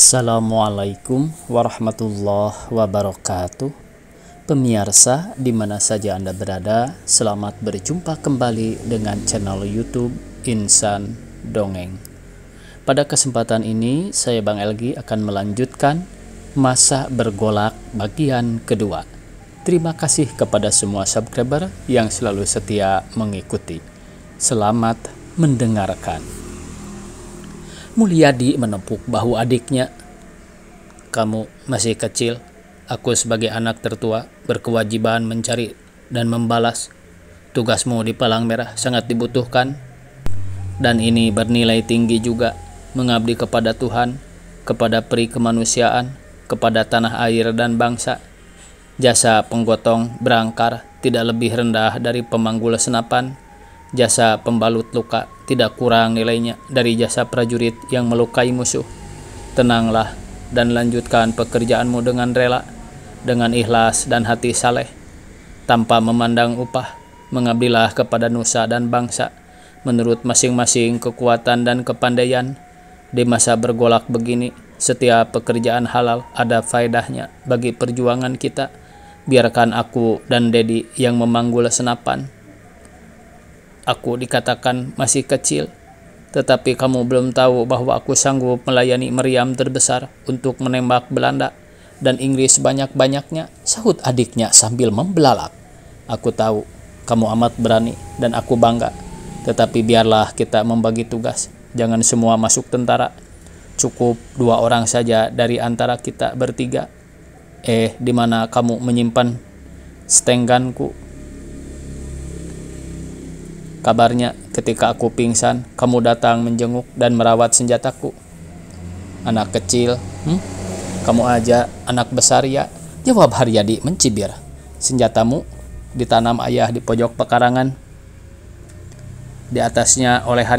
Assalamualaikum warahmatullahi wabarakatuh. Pemirsa di mana saja Anda berada, selamat berjumpa kembali dengan channel YouTube Insan Dongeng. Pada kesempatan ini, saya Bang Elgi akan melanjutkan Masa Bergolak bagian kedua. Terima kasih kepada semua subscriber yang selalu setia mengikuti. Selamat mendengarkan. Mulyadi menepuk bahu adiknya. "Kamu masih kecil. Aku sebagai anak tertua berkewajiban mencari dan membalas. Tugasmu di Palang Merah sangat dibutuhkan. Dan ini bernilai tinggi juga, mengabdi kepada Tuhan, kepada peri kemanusiaan, kepada tanah air dan bangsa. Jasa penggotong berangkar tidak lebih rendah dari pemanggul senapan. Jasa pembalut luka tidak kurang nilainya dari jasa prajurit yang melukai musuh. Tenanglah dan lanjutkan pekerjaanmu dengan rela, dengan ikhlas dan hati saleh. Tanpa memandang upah, mengabdilah kepada nusa dan bangsa, menurut masing-masing kekuatan dan kepandaian. Di masa bergolak begini, setiap pekerjaan halal ada faedahnya bagi perjuangan kita. Biarkan aku dan Dedi yang memanggul senapan. Aku dikatakan masih kecil, tetapi kamu belum tahu bahwa aku sanggup melayani meriam terbesar untuk menembak Belanda dan Inggris banyak-banyaknya," sahut adiknya sambil membelalak. "Aku tahu kamu amat berani dan aku bangga, tetapi biarlah kita membagi tugas. Jangan semua masuk tentara. Cukup 2 orang saja dari antara kita bertiga. Di mana kamu menyimpan stenganku? Kabarnya ketika aku pingsan, kamu datang menjenguk dan merawat senjataku." "Anak kecil, kamu aja anak besar ya," jawab Haryadi mencibir. "Senjatamu ditanam ayah di pojok pekarangan. Di atasnya oleh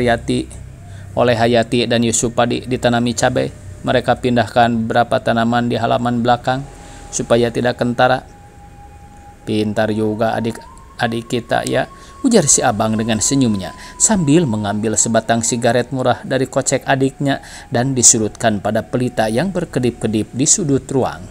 Hayati dan Yusupadi ditanami cabai. Mereka pindahkan beberapa tanaman di halaman belakang supaya tidak kentara." "Pintar juga adik kita ya," ujar si abang dengan senyumnya sambil mengambil sebatang sigaret murah dari kocek adiknya dan disurutkan pada pelita yang berkedip-kedip di sudut ruang.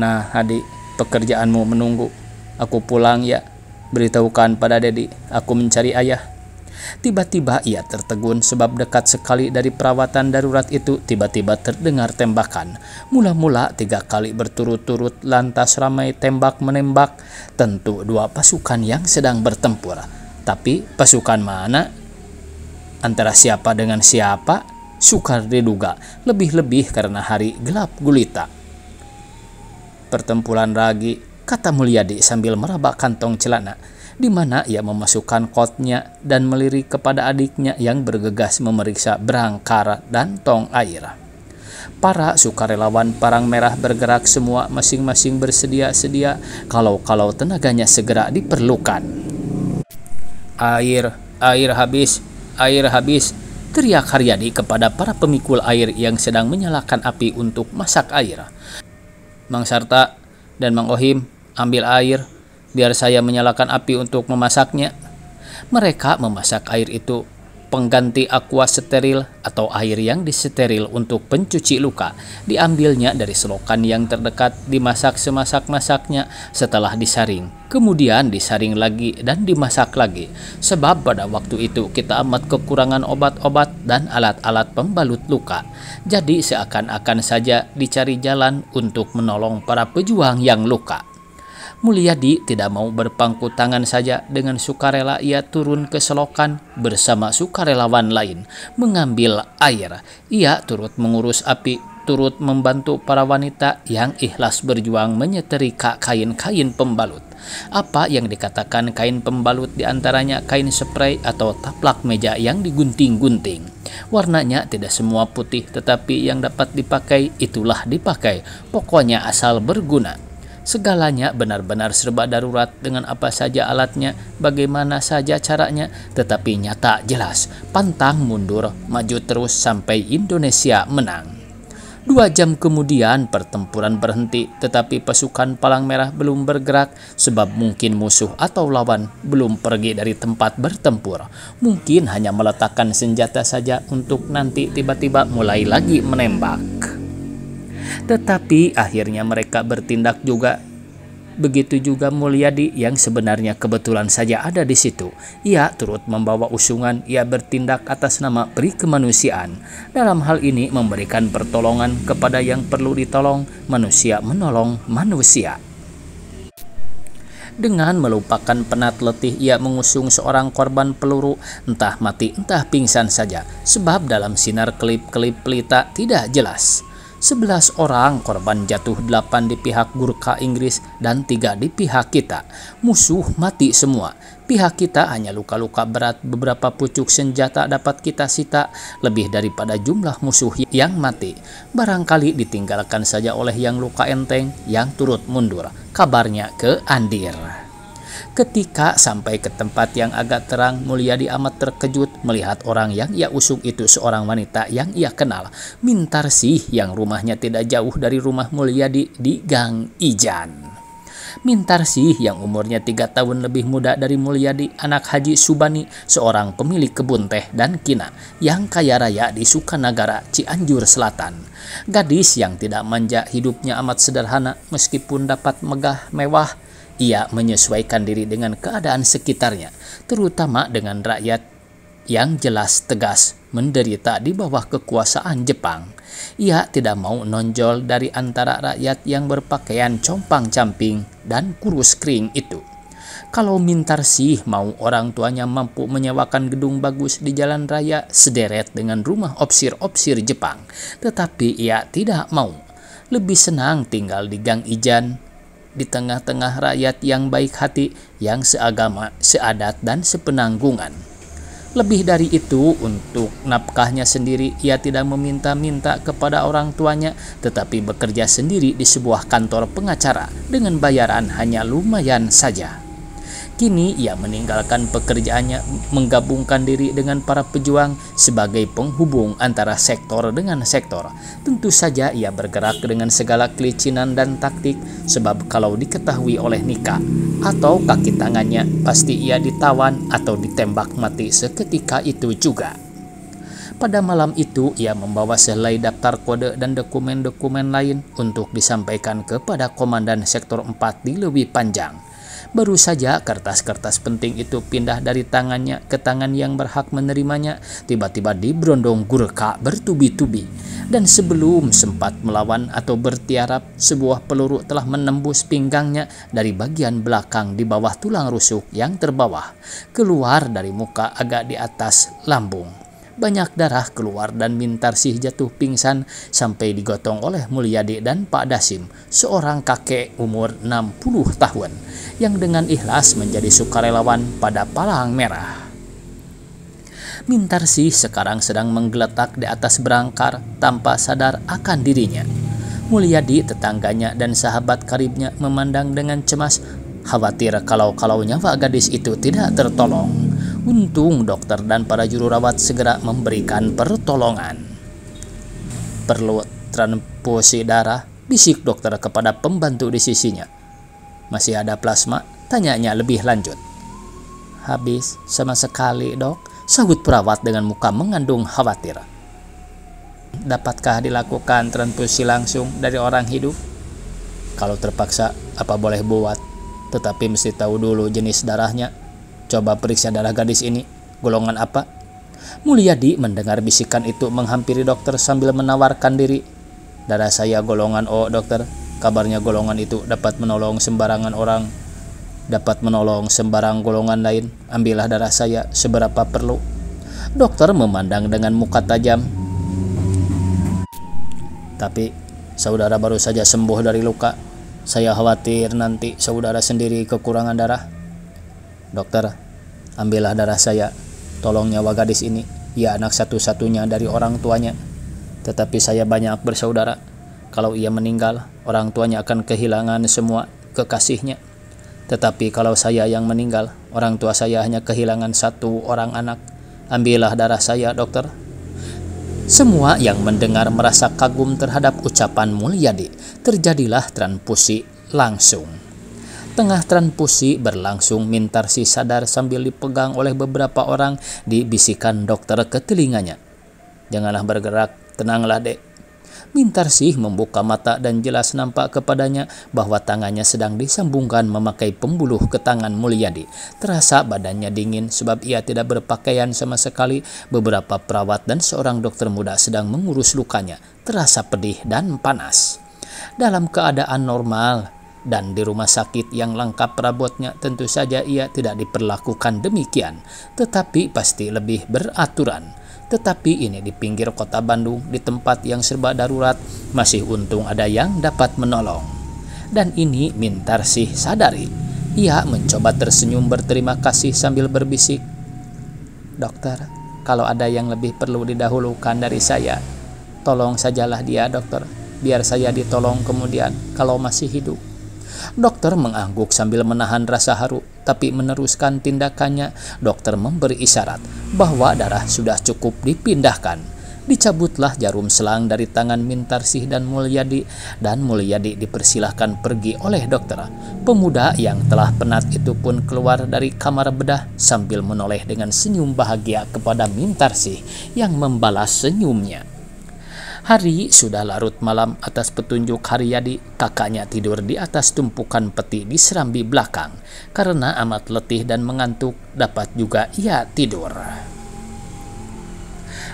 "Nah adik, pekerjaanmu menunggu. Aku pulang ya. Beritahukan pada Dedi, aku mencari ayah." Tiba-tiba ia tertegun sebab dekat sekali dari perawatan darurat itu tiba-tiba terdengar tembakan. Mula-mula 3 kali berturut-turut, lantas ramai tembak-menembak. Tentu 2 pasukan yang sedang bertempur. Tapi pasukan mana? Antara siapa dengan siapa? Sukar diduga, lebih-lebih karena hari gelap gulita. "Pertempuran lagi," kata Mulyadi sambil meraba kantong celana, di mana ia memasukkan kotnya dan melirik kepada adiknya yang bergegas memeriksa berangkar dan tong air. Para sukarelawan Palang Merah bergerak semua masing-masing bersedia-sedia kalau tenaganya segera diperlukan. Air habis, teriak Haryadi kepada para pemikul air yang sedang menyalakan api untuk masak air. "Mang Sarta dan Mang Ohim, ambil air. Biar saya menyalakan api untuk memasaknya." Mereka memasak air itu, pengganti aqua steril atau air yang disteril untuk pencuci luka. Diambilnya dari selokan yang terdekat, dimasak semasak-masaknya setelah disaring. Kemudian disaring lagi dan dimasak lagi. Sebab pada waktu itu kita amat kekurangan obat-obat dan alat-alat pembalut luka. Jadi seakan-akan saja dicari jalan untuk menolong para pejuang yang luka. Mulyadi tidak mau berpangku tangan saja. Dengan sukarela ia turun ke selokan bersama sukarelawan lain mengambil air. Ia turut mengurus api, turut membantu para wanita yang ikhlas berjuang menyetrika kain-kain pembalut. Apa yang dikatakan kain pembalut diantaranya kain spray atau taplak meja yang digunting-gunting. Warnanya tidak semua putih, tetapi yang dapat dipakai itulah dipakai. Pokoknya asal berguna. Segalanya benar-benar serba darurat dengan apa saja alatnya, bagaimana saja caranya, tetapi nyata jelas, pantang mundur, maju terus sampai Indonesia menang. 2 jam kemudian pertempuran berhenti, tetapi pasukan Palang Merah belum bergerak sebab mungkin musuh atau lawan belum pergi dari tempat bertempur. Mungkin hanya meletakkan senjata saja untuk nanti tiba-tiba mulai lagi menembak. Tetapi akhirnya mereka bertindak juga. Begitu juga Mulyadi yang sebenarnya kebetulan saja ada di situ. Ia turut membawa usungan, ia bertindak atas nama peri kemanusiaan. Dalam hal ini memberikan pertolongan kepada yang perlu ditolong, manusia menolong manusia. Dengan melupakan penat letih, ia mengusung seorang korban peluru, entah mati entah pingsan saja, sebab dalam sinar kelip-kelip pelita tidak jelas. 11 orang korban jatuh, 8 di pihak Gurkha Inggris dan 3 di pihak kita. Musuh mati semua. Pihak kita hanya luka-luka berat, beberapa pucuk senjata dapat kita sita, lebih daripada jumlah musuh yang mati. Barangkali ditinggalkan saja oleh yang luka enteng yang turut mundur. Kabarnya ke Andir. Ketika sampai ke tempat yang agak terang, Mulyadi amat terkejut melihat orang yang ia usung itu seorang wanita yang ia kenal, Mintarsih, yang rumahnya tidak jauh dari rumah Mulyadi di Gang Ijan. Mintarsih yang umurnya 3 tahun lebih muda dari Mulyadi, anak Haji Subani, seorang pemilik kebun teh dan kina yang kaya raya di Sukanagara, Cianjur Selatan. Gadis yang tidak manja, hidupnya amat sederhana meskipun dapat megah mewah. Ia menyesuaikan diri dengan keadaan sekitarnya, terutama dengan rakyat yang jelas tegas menderita di bawah kekuasaan Jepang. Ia tidak mau nonjol dari antara rakyat yang berpakaian compang-camping dan kurus kering itu. Kalau Mintarsih mau, orang tuanya mampu menyewakan gedung bagus di jalan raya sederet dengan rumah opsir-opsir Jepang. Tetapi ia tidak mau. Lebih senang tinggal di Gang Ijan, di tengah-tengah rakyat yang baik hati, yang seagama, seadat, dan sepenanggungan. Lebih dari itu, untuk nafkahnya sendiri, ia tidak meminta-minta kepada orang tuanya, tetapi bekerja sendiri di sebuah kantor pengacara dengan bayaran hanya lumayan saja. Kini ia meninggalkan pekerjaannya, menggabungkan diri dengan para pejuang sebagai penghubung antara sektor dengan sektor. Tentu saja ia bergerak dengan segala kelicinan dan taktik, sebab kalau diketahui oleh Nika atau kaki tangannya, pasti ia ditawan atau ditembak mati seketika itu juga. Pada malam itu ia membawa sehelai daftar kode dan dokumen-dokumen lain untuk disampaikan kepada Komandan Sektor 4 di Lewi Panjang. Baru saja kertas-kertas penting itu pindah dari tangannya ke tangan yang berhak menerimanya, tiba-tiba diberondong Gurkha bertubi-tubi. Dan sebelum sempat melawan atau bertiarap, sebuah peluru telah menembus pinggangnya dari bagian belakang di bawah tulang rusuk yang terbawah, keluar dari muka agak di atas lambung. Banyak darah keluar dan Mintarsih jatuh pingsan sampai digotong oleh Mulyadi dan Pak Dasim, seorang kakek umur 60 tahun yang dengan ikhlas menjadi sukarelawan pada Palang Merah. Mintarsih sekarang sedang menggeletak di atas berangkar tanpa sadar akan dirinya. Mulyadi, tetangganya dan sahabat karibnya memandang dengan cemas, khawatir kalau nyawa gadis itu tidak tertolong. Untung dokter dan para juru rawat segera memberikan pertolongan. Perlu transfusi darah, bisik dokter kepada pembantu di sisinya. Masih ada plasma? Tanyanya lebih lanjut. Habis sama sekali, dok, sahut perawat dengan muka mengandung khawatir. Dapatkah dilakukan transfusi langsung dari orang hidup? Kalau terpaksa, apa boleh buat? Tetapi mesti tahu dulu jenis darahnya. Coba periksa darah gadis ini, golongan apa? Mulyadi mendengar bisikan itu menghampiri dokter sambil menawarkan diri. Darah saya golongan O, dokter. Kabarnya golongan itu dapat menolong sembarangan orang, dapat menolong sembarang golongan lain. Ambillah darah saya seberapa perlu. Dokter memandang dengan muka tajam. Tapi saudara baru saja sembuh dari luka. Saya khawatir nanti saudara sendiri kekurangan darah. Dokter, ambillah darah saya, tolong nyawa gadis ini. Ia anak satu-satunya dari orang tuanya. Tetapi saya banyak bersaudara. Kalau ia meninggal, orang tuanya akan kehilangan semua kekasihnya. Tetapi kalau saya yang meninggal, orang tua saya hanya kehilangan 1 orang anak. Ambillah darah saya, dokter. Semua yang mendengar merasa kagum terhadap ucapan Mulyadi. Terjadilah transfusi langsung. Tengah transfusi berlangsung, Mintarsih sadar sambil dipegang oleh beberapa orang. Dibisikkan dokter ke telinganya. "Janganlah bergerak, tenanglah dek." Mintarsih membuka mata dan jelas nampak kepadanya bahwa tangannya sedang disambungkan memakai pembuluh ke tangan Mulyadi. Terasa badannya dingin sebab ia tidak berpakaian sama sekali. Beberapa perawat dan seorang dokter muda sedang mengurus lukanya. Terasa pedih dan panas. Dalam keadaan normal dan di rumah sakit yang lengkap perabotnya, tentu saja ia tidak diperlakukan demikian, tetapi pasti lebih beraturan. Tetapi ini di pinggir kota Bandung, di tempat yang serba darurat, masih untung ada yang dapat menolong. Dan ini Mintarsih sadari. Ia mencoba tersenyum berterima kasih sambil berbisik, "Dokter, kalau ada yang lebih perlu didahulukan dari saya, tolong sajalah dia, dokter. Biar saya ditolong kemudian kalau masih hidup." Dokter mengangguk sambil menahan rasa haru, tapi meneruskan tindakannya. Dokter memberi isyarat bahwa darah sudah cukup dipindahkan. Dicabutlah jarum selang dari tangan Mintarsih dan Mulyadi dipersilahkan pergi oleh dokter. Pemuda yang telah penat itu pun keluar dari kamar bedah sambil menoleh dengan senyum bahagia kepada Mintarsih yang membalas senyumnya. Hari sudah larut malam. Atas petunjuk Haryadi, kakaknya tidur di atas tumpukan peti di serambi belakang. Karena amat letih dan mengantuk, dapat juga ia tidur.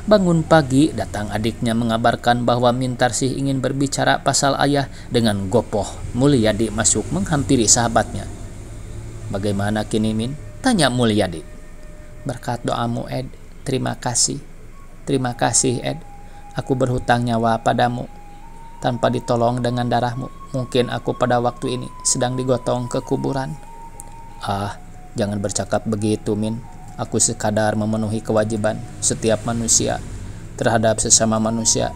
Bangun pagi, datang adiknya mengabarkan bahwa Mintarsih ingin berbicara pasal ayah. Dengan gopoh, Mulyadi masuk menghampiri sahabatnya. "Bagaimana kini, Min?" tanya Mulyadi. "Berkat doamu, Ed. Terima kasih. Terima kasih, Ed. Aku berhutang nyawa padamu. Tanpa ditolong dengan darahmu, mungkin aku pada waktu ini sedang digotong ke kuburan." "Ah, jangan bercakap begitu, Min. Aku sekadar memenuhi kewajiban setiap manusia terhadap sesama manusia.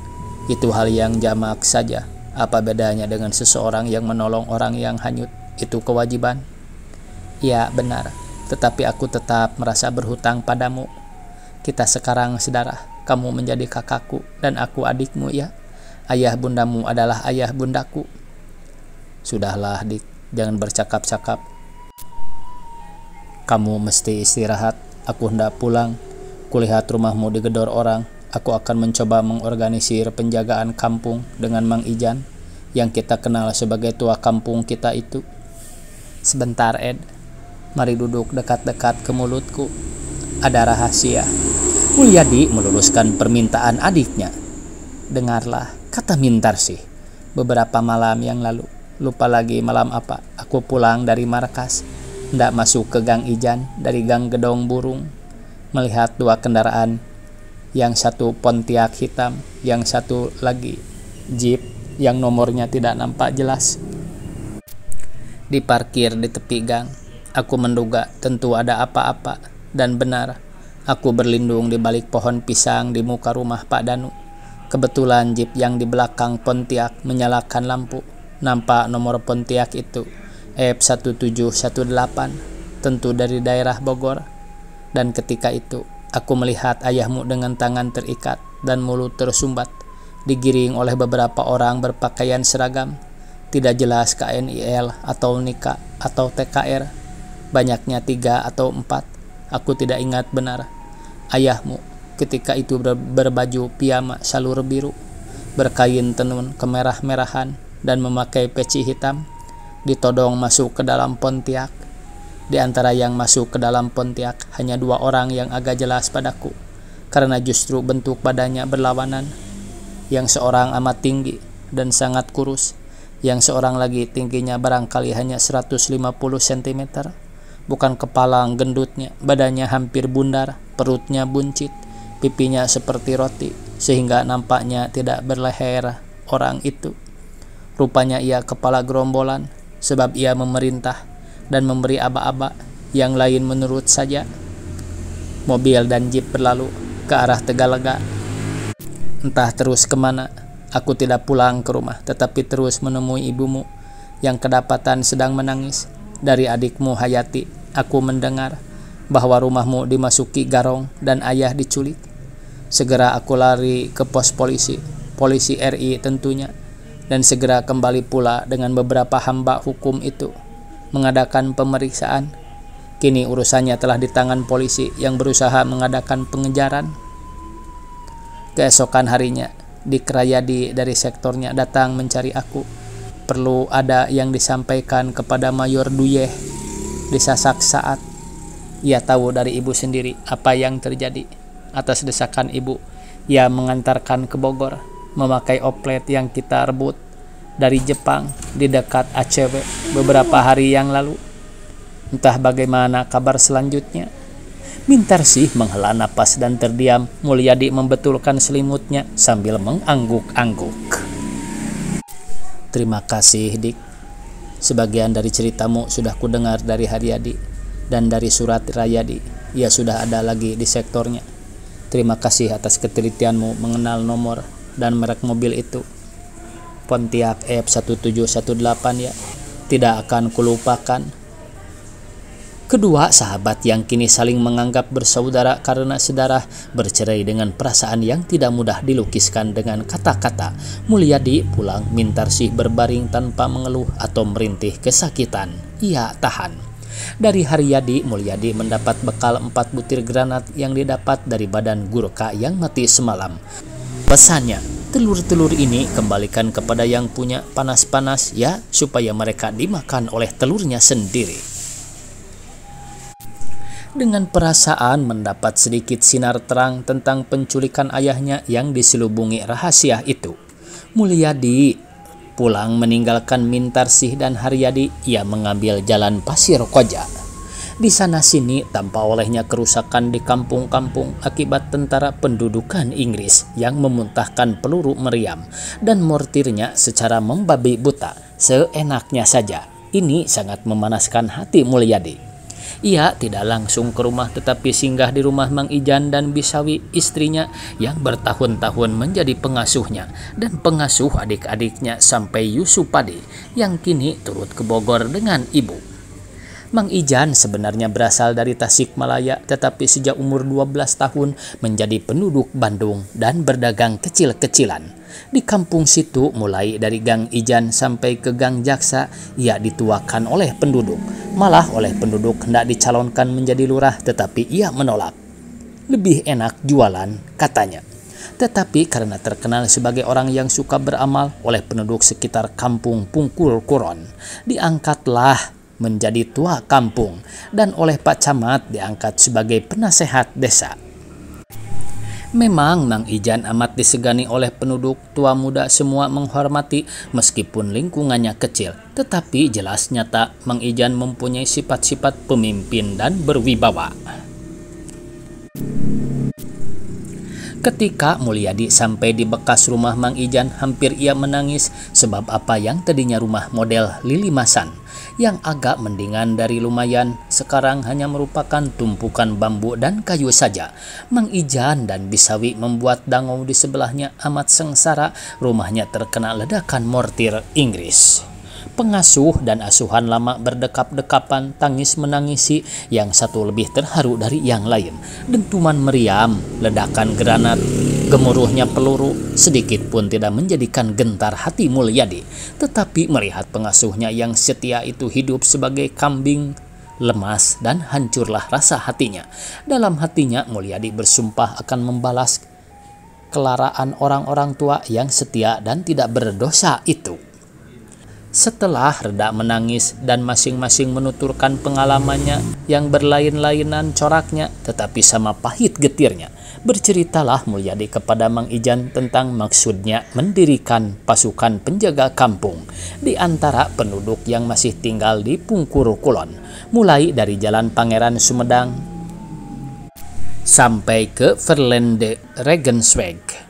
Itu hal yang jamak saja. Apa bedanya dengan seseorang yang menolong orang yang hanyut? Itu kewajiban." "Ya, benar. Tetapi aku tetap merasa berhutang padamu. Kita sekarang saudara. Kamu menjadi kakakku dan aku adikmu, ya. Ayah bundamu adalah ayah bundaku." "Sudahlah, Dik. Jangan bercakap-cakap. Kamu mesti istirahat. Aku hendak pulang. Kulihat rumahmu digedor orang. Aku akan mencoba mengorganisir penjagaan kampung dengan Mang Ijan, yang kita kenal sebagai tua kampung kita itu." "Sebentar, Ed. Mari duduk dekat-dekat ke mulutku. Ada rahasia." Mulyadi meluruskan permintaan adiknya. "Dengarlah," kata Mintarsih. "Beberapa malam yang lalu, lupa lagi malam apa, aku pulang dari markas. Hendak masuk ke Gang Ijan dari Gang Gedong Burung. Melihat dua kendaraan, yang satu Pontiac hitam, yang satu lagi Jeep yang nomornya tidak nampak jelas, diparkir di tepi gang. Aku menduga tentu ada apa-apa, dan benar. Aku berlindung di balik pohon pisang di muka rumah Pak Danu. Kebetulan Jeep yang di belakang Pontiac menyalakan lampu. Nampak nomor Pontiac itu F1718, tentu dari daerah Bogor. Dan ketika itu aku melihat ayahmu dengan tangan terikat dan mulut tersumbat, digiring oleh beberapa orang berpakaian seragam. Tidak jelas KNIL atau NIKA atau TKR. Banyaknya 3 atau 4. Aku tidak ingat benar. Ayahmu ketika itu berbaju piyama salur biru, berkain tenun kemerah-merahan dan memakai peci hitam, ditodong masuk ke dalam Pontiac. Di antara yang masuk ke dalam Pontiac hanya 2 orang yang agak jelas padaku, karena justru bentuk badannya berlawanan. Yang seorang amat tinggi dan sangat kurus, yang seorang lagi tingginya barangkali hanya 150 cm. Bukan kepalang gendutnya, badannya hampir bundar, perutnya buncit, pipinya seperti roti, sehingga nampaknya tidak berleher orang itu. Rupanya ia kepala gerombolan, sebab ia memerintah dan memberi aba-aba. Yang lain menurut saja. Mobil dan jeep berlalu ke arah Tegalega. Entah terus kemana. Aku tidak pulang ke rumah, tetapi terus menemui ibumu yang kedapatan sedang menangis. Dari adikmu Hayati, aku mendengar bahwa rumahmu dimasuki garong dan ayah diculik. Segera aku lari ke pos polisi RI tentunya, dan segera kembali pula dengan beberapa hamba hukum itu mengadakan pemeriksaan. Kini urusannya telah di tangan polisi yang berusaha mengadakan pengejaran. Keesokan harinya, Dik Rayadi dari sektornya datang mencari aku. Perlu ada yang disampaikan kepada Mayor Duyeh. Disasak saat ia tahu dari ibu sendiri apa yang terjadi. Atas desakan ibu, ia mengantarkan ke Bogor memakai oplet yang kita rebut dari Jepang di dekat ACW beberapa hari yang lalu. Entah bagaimana kabar selanjutnya. Mintarsih menghela napas dan terdiam. Mulyadi membetulkan selimutnya sambil mengangguk-angguk. Terima kasih, Dik. Sebagian dari ceritamu sudah kudengar dari Haryadi dan dari surat Rayadi. Ia sudah ada lagi di sektornya. Terima kasih atas ketelitianmu mengenal nomor dan merek mobil itu. Pontiac F1718 ya. Tidak akan kulupakan. Kedua sahabat yang kini saling menganggap bersaudara karena sedarah bercerai dengan perasaan yang tidak mudah dilukiskan dengan kata-kata. Mulyadi pulang, Mintarsih berbaring tanpa mengeluh atau merintih kesakitan. Ia tahan. Dari Haryadi, Mulyadi mendapat bekal 4 butir granat yang didapat dari badan Gurkha yang mati semalam. Pesannya, telur-telur ini kembalikan kepada yang punya panas-panas ya, supaya mereka dimakan oleh telurnya sendiri. Dengan perasaan mendapat sedikit sinar terang tentang penculikan ayahnya yang diselubungi rahasia itu, Mulyadi pulang meninggalkan Mintarsih dan Haryadi. Ia mengambil jalan Pasir Koja. Di sana sini tanpa olehnya kerusakan di kampung-kampung akibat tentara pendudukan Inggris yang memuntahkan peluru meriam dan mortirnya secara membabi buta, seenaknya saja. Ini sangat memanaskan hati Mulyadi. Ia tidak langsung ke rumah tetapi singgah di rumah Mang Ijan dan Bisawi, istrinya yang bertahun-tahun menjadi pengasuhnya dan pengasuh adik-adiknya sampai Yusupadi yang kini turut ke Bogor dengan ibu. Mang Ijan sebenarnya berasal dari Tasikmalaya tetapi sejak umur 12 tahun menjadi penduduk Bandung dan berdagang kecil-kecilan. Di kampung situ mulai dari Gang Ijan sampai ke Gang Jaksa ia dituakan oleh penduduk. Malah oleh penduduk hendak dicalonkan menjadi lurah tetapi ia menolak. Lebih enak jualan katanya. Tetapi karena terkenal sebagai orang yang suka beramal oleh penduduk sekitar kampung Pungkur Kuron, diangkatlah menjadi tua kampung dan oleh Pak Camat diangkat sebagai penasehat desa. Memang Mang Ijan amat disegani oleh penduduk, tua muda semua menghormati meskipun lingkungannya kecil. Tetapi jelas nyata Mang Ijan mempunyai sifat-sifat pemimpin dan berwibawa. Ketika Mulyadi sampai di bekas rumah Mang Ijan, hampir ia menangis sebab apa yang tadinya rumah model lilimasan yang agak mendingan dari lumayan sekarang hanya merupakan tumpukan bambu dan kayu saja. Mang Ijan dan Bisawi membuat dangau di sebelahnya amat sengsara, rumahnya terkena ledakan mortir Inggris. Pengasuh dan asuhan lama berdekap-dekapan tangis menangisi, yang satu lebih terharu dari yang lain. Dentuman meriam, ledakan granat, gemuruhnya peluru sedikit pun tidak menjadikan gentar hati Mulyadi. Tetapi melihat pengasuhnya yang setia itu hidup sebagai kambing, lemas dan hancurlah rasa hatinya. Dalam hatinya Mulyadi bersumpah akan membalas kelaraan orang-orang tua yang setia dan tidak berdosa itu. Setelah reda menangis dan masing-masing menuturkan pengalamannya yang berlain-lainan coraknya tetapi sama pahit getirnya, berceritalah Mulyadi kepada Mang Ijan tentang maksudnya mendirikan pasukan penjaga kampung di antara penduduk yang masih tinggal di Pungkur Kulon, mulai dari Jalan Pangeran Sumedang sampai ke Verlende Regensweg.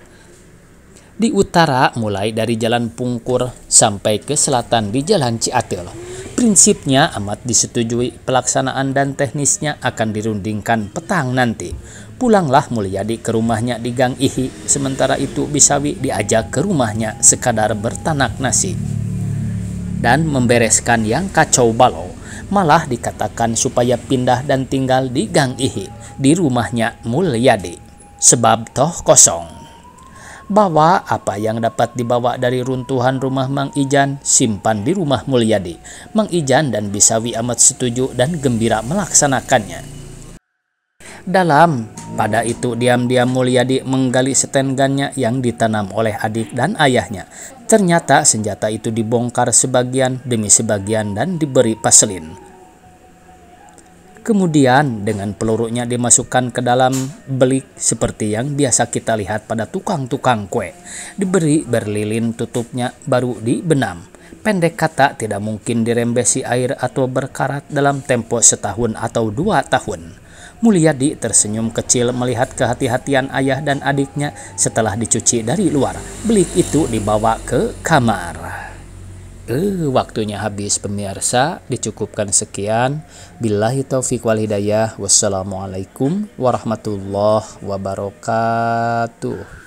Di utara mulai dari Jalan Pungkur sampai ke selatan di Jalan Ciatil. Prinsipnya amat disetujui, pelaksanaan dan teknisnya akan dirundingkan petang nanti. Pulanglah Mulyadi ke rumahnya di Gang Ihi, sementara itu Bisawi diajak ke rumahnya sekadar bertanak nasi dan membereskan yang kacau balau. Malah dikatakan supaya pindah dan tinggal di Gang Ihi, di rumahnya Mulyadi. sebab toh kosong. Bawa apa yang dapat dibawa dari runtuhan rumah Mang Ijan, simpan di rumah Mulyadi. Mang Ijan dan Bisawi amat setuju dan gembira melaksanakannya. Pada itu diam-diam Mulyadi menggali stengannya yang ditanam oleh adik dan ayahnya. Ternyata senjata itu dibongkar sebagian demi sebagian dan diberi paselin. Kemudian dengan pelurunya dimasukkan ke dalam belik seperti yang biasa kita lihat pada tukang-tukang kue. Diberi berlilin tutupnya baru dibenam. Pendek kata, tidak mungkin dirembesi air atau berkarat dalam tempo setahun atau 2 tahun. Mulyadi tersenyum kecil melihat kehati-hatian ayah dan adiknya setelah dicuci dari luar. Belik itu dibawa ke kamar. Waktunya habis pemirsa, dicukupkan sekian. Billahi taufiq wal hidayah. Wassalamualaikum warahmatullahi wabarakatuh.